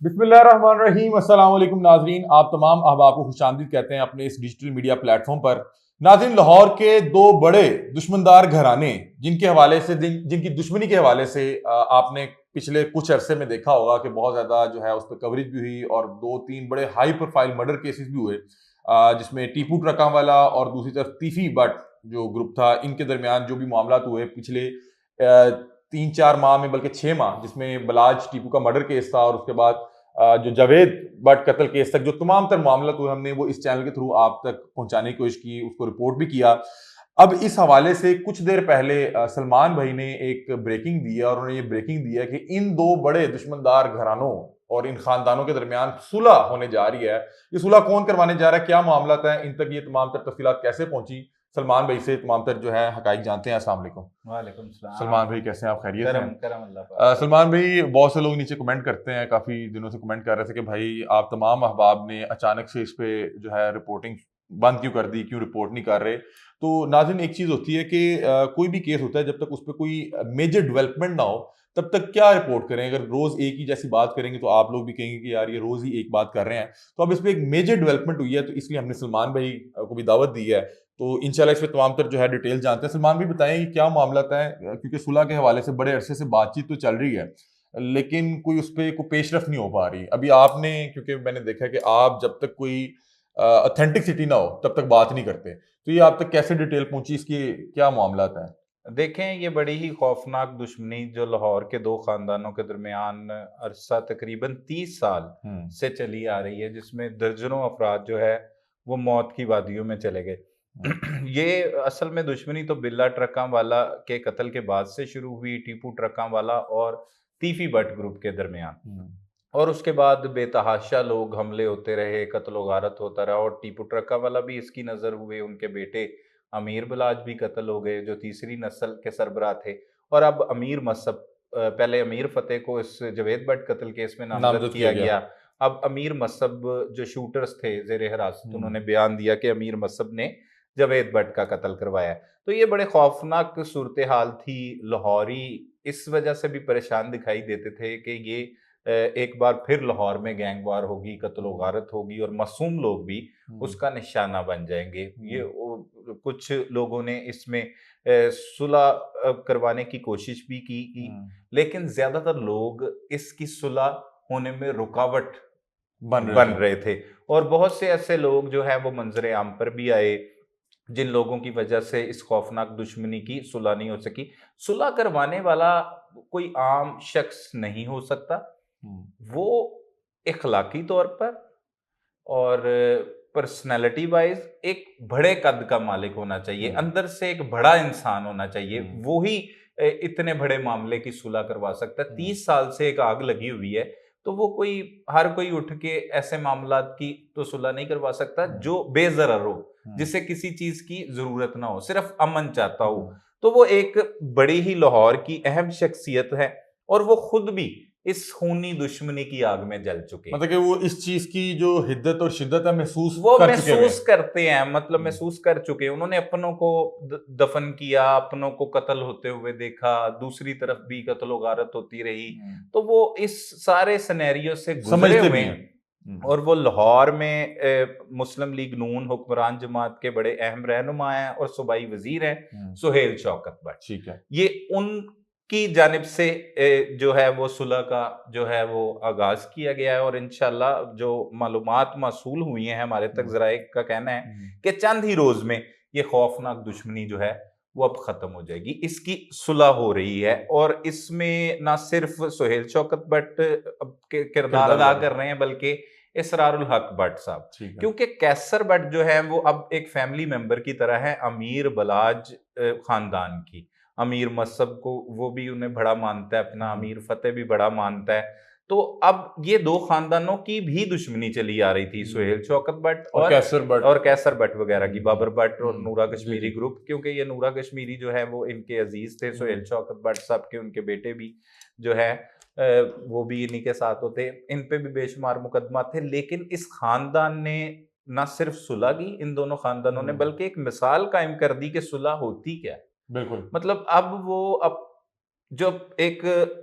बिस्मिल्लाहिर्रहमानिर्रहीम। अस्सलाम वालेकुम नाजरीन, आप तमाम अहबाब को खुशामदीद कहते हैं अपने इस डिजिटल मीडिया प्लेटफॉर्म पर। नाजरीन, लाहौर के दो बड़े दुश्मनदार घराने जिनके हवाले से जिनकी दुश्मनी के हवाले से आपने पिछले कुछ अरसे में देखा होगा कि बहुत ज़्यादा जो है उस पर कवरेज भी हुई और दो तीन बड़े हाई प्रोफाइल मर्डर केसेस भी हुए, जिसमें टीपू ट्रका वाला और दूसरी तरफ तीफी बट जो ग्रुप था, इनके दरमियान जो भी मामला हुए पिछले 3-4 माह में, बल्कि 6 माह, जिसमें बलाज टीपू का मर्डर केस था और उसके बाद जो जावेद बट कत्ल केस तक जो तमाम तर मामला हुए, हमने वो इस चैनल के थ्रू आप तक पहुंचाने की कोशिश की, उसको रिपोर्ट भी किया। अब इस हवाले से कुछ देर पहले सलमान भाई ने एक ब्रेकिंग दी है और उन्होंने ये ब्रेकिंग दी है कि इन दो बड़े दुश्मनदार घरानों और इन खानदानों के दरमियान सुलह होने जा रही है। ये सुलह कौन करवाने जा रहा है, क्या मामला है, इन तक ये तमाम तर तफसीलात कैसे पहुंची, सलमान भाई से तमाम तर जो है हकाइक जानते हैं। अस्सलाम वालेकुम। वालेकुम सलाम। सलमान भाई कैसे हैं आप, खैरियत से करम हैं? करम अल्लाह पाक। सलमान भाई, बहुत से लोग नीचे कमेंट करते हैं, काफ़ी दिनों से कमेंट कर रहे थे कि भाई आप तमाम अहबाब ने अचानक से इस पे जो है रिपोर्टिंग बंद क्यों कर दी, क्यों रिपोर्ट नहीं कर रहे। तो नाज़रीन, एक चीज़ होती है कि कोई भी केस होता है, जब तक उस पर कोई मेजर डेवलपमेंट ना हो तब तक क्या रिपोर्ट करें। अगर रोज़ एक ही जैसी बात करेंगे तो आप लोग भी कहेंगे कि यार ये रोज़ ही एक बात कर रहे हैं। तो अब इस पर एक मेजर डेवलपमेंट हुई है, तो इसलिए हमने सलमान भाई को भी दावत दी है। तो इंशाल्लाह इस पे तमाम तर जो है डिटेल जानते हैं। सलमान भी बताएं कि क्या मामला है, क्योंकि सुलह के हवाले से बड़े अरसे से बातचीत तो चल रही है लेकिन कोई उस पर कोई पेशरफ नहीं हो पा रही। अभी आपने, क्योंकि मैंने देखा कि आप जब तक कोई ऑथेंटिसिटी ना हो तब तक बात नहीं करते, तो ये आप तक कैसे डिटेल पहुंची, इसकी क्या मामला है? देखें, ये बड़ी ही खौफनाक दुश्मनी जो लाहौर के दो खानदानों के दरमियान अरसा तकरीबन 30 साल से चली आ रही है, जिसमें दर्जनों अफराद जो है वो मौत की वादियों में चले गए। ये असल में दुश्मनी तो बिल्ला ट्रका वाला के कत्ल के बाद से शुरू हुई, टीपू ट्रका वाला और तीफी बट ग्रुप के दरमियान। और उसके बाद बेतहाशा लोग हमले होते रहे, कत्ल गारत होता रहा और टीपू ट्रका वाला भी इसकी नज़र हुए। उनके बेटे अमीर बलाज भी कत्ल हो गए, जो तीसरी नस्ल के सरबराह थे। और अब अमीर मसब, पहले अमीर फतेह को इस जवेद बट कत्ल केस में नामजद नामजद किया किया गया। गया। अब अमीर मसब जो शूटर्स थे जेर हिरासत, उन्होंने बयान दिया कि अमीर मसब ने जवेद बट का कत्ल करवाया। तो ये बड़े खौफनाक सूरत हाल थी। लाहौरी इस वजह से भी परेशान दिखाई देते थे कि ये एक बार फिर लाहौर में गैंग वार होगी, कत्ल गारत होगी और मासूम लोग भी उसका निशाना बन जाएंगे। ये कुछ लोगों ने इसमें सुलह करवाने की कोशिश भी की, लेकिन ज्यादातर लोग इसकी सुलह होने में रुकावट बन रहे बन थे। रहे थे। और बहुत से ऐसे लोग जो है वो मंजरे आम पर भी आए, जिन लोगों की वजह से इस खौफनाक दुश्मनी की सुलह नहीं हो सकी। सुलह करवाने वाला कोई आम शख्स नहीं हो सकता। वो इखलाकी तौर पर और पर्सनैलिटी वाइज एक बड़े कद का मालिक होना चाहिए, अंदर से एक बड़ा इंसान होना चाहिए। वो ही इतने बड़े मामले की सुलह करवा सकता है। 30 साल से एक आग लगी हुई है, तो वो कोई हर कोई उठ के ऐसे मामलात की तो सुलह नहीं करवा सकता जो बेज़रर हो, जिसे किसी चीज की जरूरत ना हो, सिर्फ अमन चाहता हो। तो वो एक बड़ी ही लाहौर की अहम शख्सियत है और वो खुद भी इस खूनी दुश्मनी की आग में जल चुके हैं। मतलब कि वो इस चीज की जो हिद्दत और शिद्दत है महसूस वो कर चुके हुए महसूस हैं। करते हैं, मतलब महसूस कर चुके हैं। उन्होंने अपनों को दफन किया, अपनों को कत्ल होते हुए देखा, दूसरी तरफ भी कत्ल गारत होती रही। तो वो इस सारे सिनेरियो से गुजरे समझते हुए भी हैं। हैं। और वो लाहौर में मुस्लिम लीग नून हुक्मरान जमात के बड़े अहम रहनुमा हैं और सूबाई वजीर हैं सुहेल शौकत भट्ट। ठीक है। ये उनकी जानिब से जो है वो सुलह का जो है वो आगाज किया गया है। और इंशाल्लाह जो मालूमात मौसूल हुई हैं, हमारे तक जराए का कहना है कि चंद ही रोज में ये खौफनाक दुश्मनी जो है वो अब खत्म हो जाएगी। इसकी सुलह हो रही है और इसमें ना सिर्फ सुहेल शौकत भट्ट किरदार अदा कर रहे हैं, बल्कि इसरारुल हक भट्ट साहब। क्योंकि कैसर भट्ट जो है वो अब एक फैमिली मेंबर की तरह है अमीर बलाज खानदान की। अमीर मसब को वो भी उन्हें बड़ा मानता है, अपना अमीर फतेह भी बड़ा मानता है। तो अब ये दो खानदानों की भी दुश्मनी चली आ रही थी, सुहेल शौकत भट्ट और कैसर भट्ट वगैरह की, बाबर भट्ट और नूरा कश्मीरी ग्रुप। क्योंकि ये नूरा कश्मीरी जो है वो इनके अजीज थे, सुहेल शौकत भट्ट साहब के उनके बेटे भी जो है वो भी इन्हीं के साथ होते। इन पे भी बेशुमार मुकदमा थे, लेकिन इस खानदान ने न सिर्फ सुलह की, इन दोनों खानदानों ने, बल्कि एक मिसाल कायम कर दी कि सुलह होती क्या है। बिल्कुल। मतलब अब वो जो एक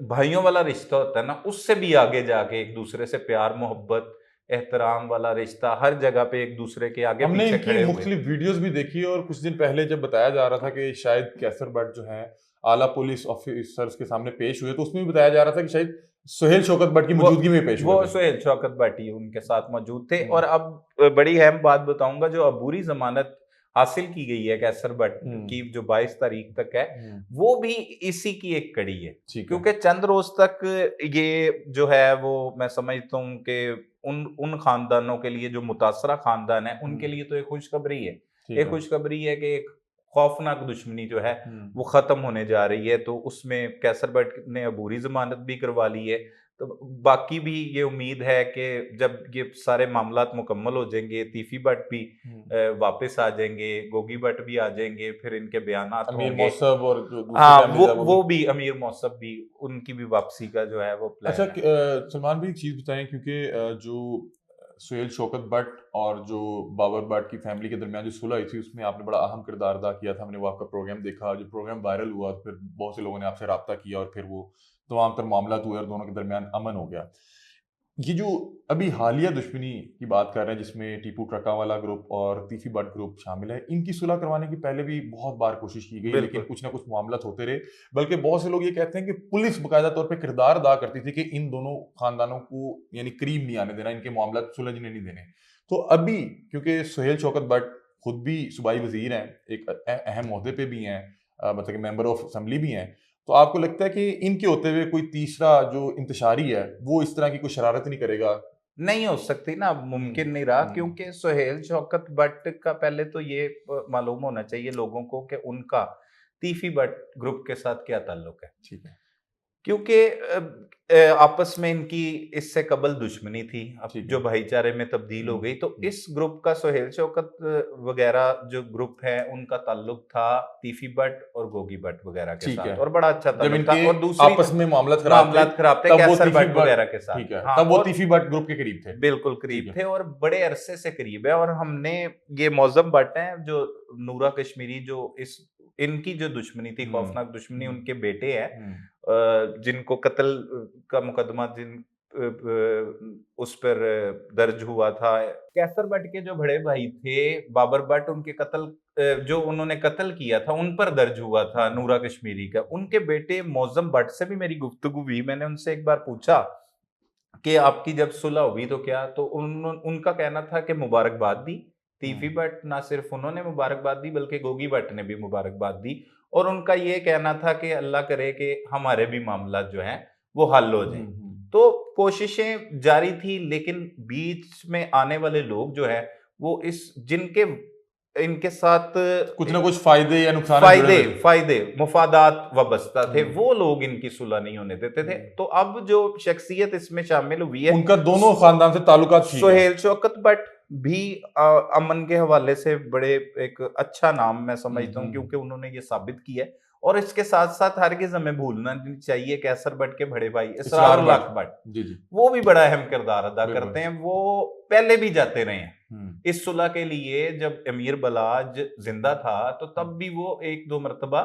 भाइयों वाला रिश्ता होता है ना, उससे भी आगे जाके एक दूसरे से प्यार मोहब्बत एहतराम वाला रिश्ता, हर जगह पे एक दूसरे के आगे हमने पीछे इनकी खड़े हुए। मुख्तलिफ वीडियोस भी देखी और कुछ दिन पहले जब बताया जा रहा था कि शायद कैसर भट्ट जो है आला पुलिस ऑफिसर्स के सामने पेश हुए, तो उसमें भी बताया जा रहा था कि शायद सुहेल शौकत भट्ट की वो मौजूदगी में पेश हुए वो थे। सुहेल शौकत भट्टी उनके साथ मौजूद थे। हम्म। और अब बड़ी अहम बात बताऊंगा, जो अबूरी जमानत हासिल की गई है कैसर भट्ट की, जो 22 तारीख तक है, वो भी इसी की एक कड़ी है। ठीक है। क्योंकि चंद रोज तक ये जो है वो, मैं समझता हूँ कि उन उन खानदानों के लिए जो मुतासरा खानदान है, उनके लिए तो एक खुशखबरी है। ठीक एक है। खुशखबरी है कि एक खौफनाक दुश्मनी जो है हम्म। वो खत्म होने जा रही है। तो उसमें कैसर भट्ट ने अबूरी जमानत भी करवा ली है। तो बाकी भी ये उम्मीद है कि जब ये सारे मामलात मुकम्मल हो जाएंगे, तीफी भट्ट भी वापस आ जाएंगे, गोगी भट्ट भी आ जाएंगे, फिर इनके बयानात अमीर होंगे। मौसब और जो दूसरे हाँ, फैमिलीज है वो भी अमीर मौसब भी, उनकी भी वापसी का जो है वो अच्छा, प्लान है। सलमान भाई एक चीज बताएं, क्योंकि जो सुहेल शौकत भट्ट और जो बाबर भट्ट की फैमिली के दरमियान जो सुलह हुई थी, उसमें आपने बड़ा अहम किरदार अदा किया था। हमने वो आपका प्रोग्राम देखा, जो प्रोग्राम वायरल हुआ, तो फिर बहुत से लोगों ने आपसे रब्ता किया और फिर वो तमाम तर मामला हुए और दोनों के दरमियान अमन हो गया। ये जो अभी हालिया दुश्मनी की बात कर रहे हैं, जिसमें टीपू ट्रका वाला ग्रुप और तीफी भट्ट ग्रुप शामिल है, इनकी सुलह करवाने की पहले भी बहुत बार कोशिश की गई, लेकिन बिल्कुल। कुछ ना कुछ मामलात होते रहे। बल्कि बहुत से लोग ये कहते हैं कि पुलिस बकायदा तौर पे किरदार अदा करती थी कि इन दोनों खानदानों को यानी करीब नहीं आने देना, इनके मामलात सुलझने नहीं देने। तो अभी क्योंकि सुहेल शौकत भट्ट खुद भी सूबाई वजीर हैं, एक अहम ओहदे पे भी हैं, मतलब कि मेंबर ऑफ असम्बली भी हैं, तो आपको लगता है कि इनके होते हुए कोई तीसरा जो इंतशारी है वो इस तरह की कोई शरारत नहीं करेगा? नहीं हो सकती ना, मुमकिन नहीं रहा। क्योंकि सुहेल शौकत भट्ट का पहले तो ये मालूम होना चाहिए लोगों को कि उनका तीफी भट्ट ग्रुप के साथ क्या ताल्लुक है। ठीक है। क्योंकि आपस में इनकी इससे कबल दुश्मनी थी, अब ठीक जो है। भाईचारे में तब्दील हो गई। तो इस ग्रुप का सुहेल शौकत वगैरह जो ग्रुप है, उनका ताल्लुक था तीफी भट्ट और गोगी भट्ट वगैरह के ठीक है। साथ, और बड़ा अच्छा जब ताल्लुक था। इनके और दूसरी आपस में मामलात खराब थे, मामलात खराब थे तब वो कैसर तीफी भट्ट भट्ट, वगैरह के साथ। ठीक है, हाँ, तब वो और तीफी भट्ट ग्रुप के करीब थे। बिल्कुल ठीक करीब है। थे और बड़े अरसे से करीब है। और हमने ये मौजम भट्ट हैं जो नूरा कश्मीरी, जो इस इनकी जो दुश्मनी थी, खौफनाक दुश्मनी, उनके बेटे हैं जिनको कत्ल का मुकदमा उस पर दर्ज हुआ था। कैसर भट्ट के जो बड़े भाई थे बाबर भट्ट, उनके कत्ल जो उन्होंने कत्ल किया था उन पर दर्ज हुआ था नूरा कश्मीरी का। उनके बेटे मौजम भट्ट से भी मेरी गुफ्तगू हुई। मैंने उनसे एक बार पूछा कि आपकी जब सुलह हुई तो क्या, तो उनका कहना था कि मुबारकबाद दी। तीफी भट्ट ना सिर्फ उन्होंने मुबारकबाद दी, बल्कि गोगी भट्ट ने भी मुबारकबाद दी। और उनका ये कहना था कि अल्लाह करे कि हमारे भी मामला जो हैं वो हल हो जाएं। तो कोशिशें जारी थी, लेकिन बीच में आने वाले लोग जो है वो जिनके इनके साथ कुछ ना कुछ फायदे या नुकसान फायदे जुड़े हुए थे। फायदे मुफादात वाबस्ता थे, वो लोग इनकी सुलह नहीं होने देते थे। तो अब जो शख्सियत इसमें शामिल हुई है, उनका दोनों खानदान से ताल्लुकात ठीक है। सुहेल शौकत भट्ट भी अमन के हवाले से बड़े एक अच्छा नाम मैं समझता हूँ, क्योंकि उन्होंने ये साबित किया है। और इसके साथ साथ हरगिज हमें भूलना नहीं चाहिए कैसर भट्ट के बड़े भाई इसरार उल हक भट्ट, जी जी, वो भी बड़ा अहम किरदार अदा बिल्कुल। करते हैं। वो पहले भी जाते रहे हैं इस सुलह के लिए। जब अमीर बलाज जिंदा था तो तब भी वो एक दो मरतबा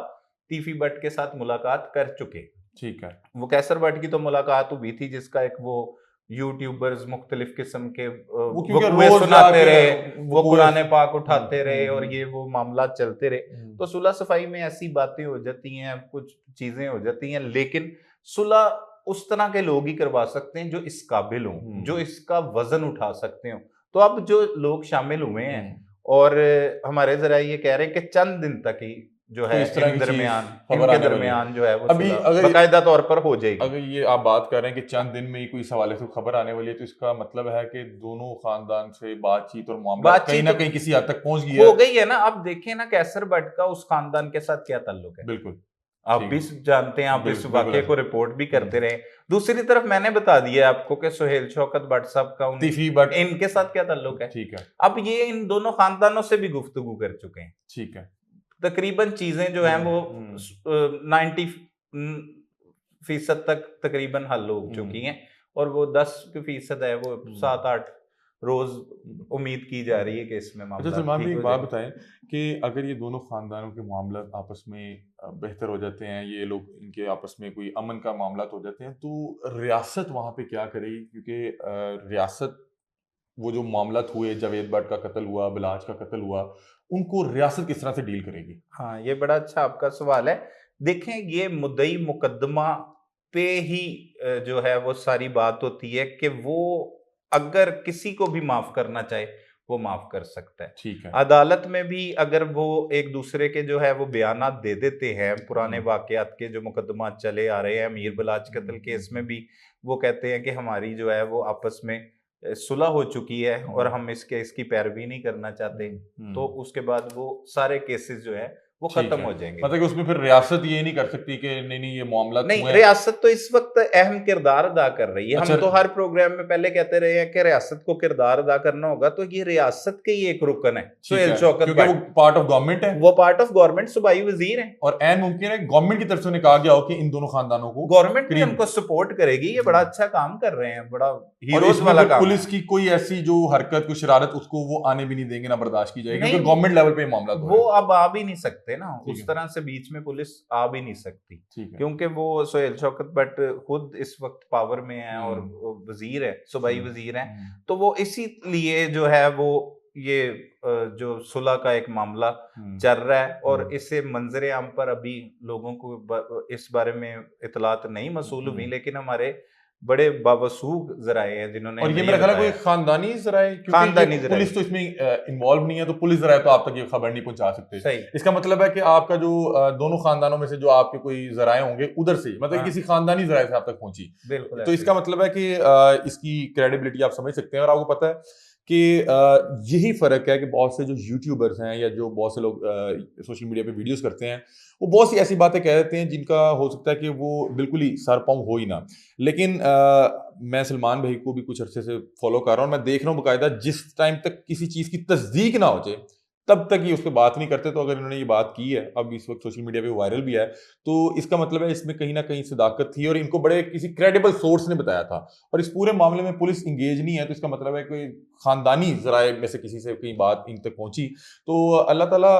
तीफी भट्ट के साथ मुलाकात कर चुके। ठीक है। वो कैसर भट्ट की तो मुलाकात हुई थी, जिसका एक वो यूट्यूबर्स मुख्तलिफ किस्म के वो क्योंकि वकूए रोज सुनाते जाके रहे, वो वकूए कुरान पाक उठाते रहे और हम्म। ये वो मामला चलते रहे। तो सुलह सफाई में ऐसी बातें हो जाती हैं, कुछ चीजें हो जाती हैं, लेकिन सुलह उस तरह के लोग ही करवा सकते हैं जो इस काबिल हों, जो इसका वजन उठा सकते हो। तो अब जो लोग शामिल हुए हैं और हमारे जरा ये कह रहे हैं कि चंद दिन तक ही जो है इस तरह इन की चीज दरमियान खबर इनके आने वाली है। दरमियान जो है वो अभी सुलह अगर बाकायदा तौर पर हो जाएगी। अगर ये आप बात कर रहे हैं कि चंद दिन में ही कोई इस हवाले से खबर आने वाली है, तो इसका मतलब है कि दोनों खानदान से बातचीत और मामला कहीं ना कहीं किसी हद तक पहुंच गई हो है। गई है ना। अब देखें ना कैसर भट्ट का उस खानदान के साथ क्या ताल्लुक है, बिल्कुल आप भी जानते हैं, आप इस बिल्कुल वाकये को रिपोर्ट भी करते रहे। दूसरी तरफ मैंने बता दिया आपको कि सुहेल शौकत भट्ट साहब का तीफी भट्ट इनके साथ क्या ताल्लुक है। ठीक है। अब ये इन दोनों खानदानों से भी गुफ्तगू कर चुके हैं। ठीक है। तकरीबन चीजें जो हैं वो 90% तक तकरीबन हल हो चुकी हैं, और वो 10% है, वो 7-8 रोज उम्मीद की जा रही है कि इसमें अच्छा मामला सलमान भाई, ठीक एक हो बात जाए। बताएं कि अगर ये दोनों खानदानों के मामला आपस में बेहतर हो जाते हैं, ये लोग इनके आपस में कोई अमन का मामला हो जाते हैं, तो रियासत वहाँ पे क्या करेगी? क्योंकि रियासत वो जो मामला हुए, जावेद भट्ट का कत्ल हुआ, बिलाज का कत्ल हुआ, उनको रियासत किस तरह से डील करेगी? हाँ, ये बड़ा अच्छा आपका सवाल है। देखें, ये मुद्दई मुकद्दमा पे ही जो है वो सारी बात होती है कि वो अगर किसी को भी माफ करना चाहे, वो माफ कर सकता है। ठीक है। अदालत में भी अगर वो एक दूसरे के जो है वो बयानात दे देते हैं, पुराने वाकयात के जो मुकद्दमा चले आ रहे हैं, मीर बिलाज कत्ल केस में भी वो कहते हैं कि हमारी जो है वो आपस में सुलह हो चुकी है और हम इस केस की पैरवी नहीं करना चाहते। तो उसके बाद वो सारे केसेस जो है वो ठीक खत्म है। हो जाएंगे। मतलब कि उसमें फिर रियासत ये नहीं कर सकती कि नहीं ये मामला नहीं, हुए हैं। रियासत तो इस वक्त अहम किरदार अदा कर रही है। अच्छा। हम तो हर प्रोग्राम में पहले कहते रहे हैं कि रियासत को किरदार अदा करना होगा, तो ये रियासत के ही एक रुकन है। ठीक सुहेल है, शौकत क्योंकि वो भट्ट, पार्ट ऑफ गवर्नमेंट है वो पार्ट ऑफ गवर्नमेंट सूबाई वजीर हैं। और एन मुमकिन है गवर्नमेंट की तरफ से उन्हें कहा गया हो कि इन दोनों खानदानों को गवर्नमेंट भी करीब उनको सपोर्ट करेगी, ये बड़ा अच्छा काम कर रहे हैं, बड़ा और हीरोज इसमें वाला फिर काम पुलिस है। की कोई ऐसी जो हरकत, कोई शरारत, उसको वो आने भी नहीं देंगे, ना बर्दाश्त की जाएगी, क्योंकि नहीं, गवर्नमेंट लेवल पे ये मामला तो वो है। अब आ भी नहीं सकते ना, ठीक उस है। तरह से बीच में पुलिस आ भी नहीं सकती, ठीक है। क्योंकि वो सुहेल शौकत भट्ट खुद इस वक्त पावर में है और हम्म। वजीर है, सूबाई हम्म। वजीर हैं। हम्म। तो वो इसीलिए जो है वो ये जो सुलह का एक मामला हम्म। चल रहा है और हम्म। इससे मंजरे आम पर अभी लोगों को इस बारे में इतलात नहीं मसूल हुई, हम्म। लेकिन हमारे बड़े बावसूख जराए हैं जिन्होंने और ये हमें मेरा ख्याल है कोई बताया। खानदानी जराए, क्योंकि ये खानदानी जराए, पुलिस तो इसमें इन्वॉल्व नहीं है, तो पुलिस जराए तो आप तक ये खबर नहीं पहुंचा सकते। सही। इसका मतलब है कि आपका जो दोनों खानदानों में से जो आपके कोई जराए होंगे उधर से, मतलब हाँ, किसी खानदानी जराए से आप तक पहुंची, बिल्कुल तो ऐसे इसका ही। मतलब है कि इसकी क्रेडिबिलिटी आप समझ सकते हैं। और आपको पता है कि यही फर्क है कि बहुत से जो यूट्यूबर्स हैं या जो बहुत से लोग सोशल मीडिया पे वीडियोस करते हैं, वो बहुत सी ऐसी बातें कह देते हैं जिनका हो सकता है कि वो बिल्कुल ही सर पाँव हो ही ना। लेकिन मैं सलमान भाई को भी कुछ अरसे से फॉलो कर रहा हूँ, मैं देख रहा हूँ बाकायदा, जिस टाइम तक किसी चीज़ की तस्दीक ना हो जाए तब तक ये उस पर बात नहीं करते। तो अगर इन्होंने ये बात की है, अब इस वक्त सोशल मीडिया पे वायरल भी है, तो इसका मतलब है इसमें कहीं ना कहीं सदाकत थी और इनको बड़े किसी क्रेडिबल सोर्स ने बताया था। और इस पूरे मामले में पुलिस इंगेज नहीं है, तो इसका मतलब है कोई खानदानी जराए में से किसी से कहीं बात इन तक पहुंची। तो अल्लाह ताला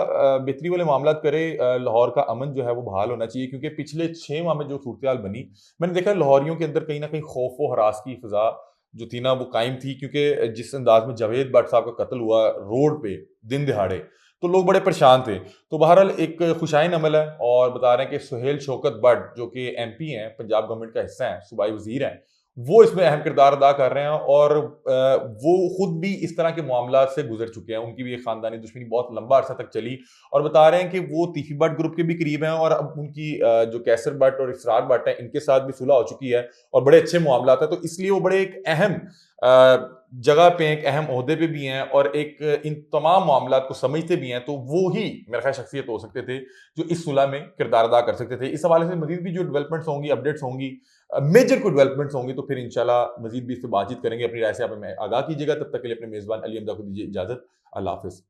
बेहतरी वाले मामला करे, लाहौर का अमन जो है वो बहाल होना चाहिए, क्योंकि पिछले 6 माह में जो सूरत बनी, मैंने देखा लाहौरियों के अंदर कहीं ना कहीं खौफ व हरास की फिजा जो थी ना वो कायम थी। क्योंकि जिस अंदाज में जावेद भट्ट साहब का कत्ल हुआ रोड पे दिन दिहाड़े, तो लोग बड़े परेशान थे। तो बहरहाल एक खुशाइन अमल है और बता रहे हैं कि सुहेल शौकत भट्ट जो कि एमपी हैं, पंजाब गवर्नमेंट का हिस्सा है, सूबाई वजीर हैं, वो इसमें अहम किरदार अदा कर रहे हैं। और वो खुद भी इस तरह के मामला से गुजर चुके हैं, उनकी भी एक खानदानी दुश्मनी बहुत लंबा अरसा तक चली। और बता रहे हैं कि वो तीफी भट्ट ग्रुप के भी करीब हैं और अब उनकी जो कैसर भट्ट और इसरार भट्ट है, इनके साथ भी सुलह हो चुकी है और बड़े अच्छे मामला है। तो इसलिए वो बड़े एक अहम जगह पे, एक अहम ओहदे पे भी हैं और एक इन तमाम मामला को समझते भी हैं। तो वो ही मेरा ख्याल शख्सियत हो सकते थे जो इस सुलह में किरदार अदा कर सकते थे। इस हवाले से मजीद भी जो डेवलपमेंट्स होंगी, अपडेट्स होंगी, मेजर कोई डेवलपमेंट्स होंगी, तो फिर इंशाल्लाह मजीद भी इस पर बातचीत करेंगे। अपनी राय से आप हमें आगाह कीजिएगा। तब तक के लिए अपने मेजबान अली हमदा को दीजिए इजाजत। अल्लाह हाफिज।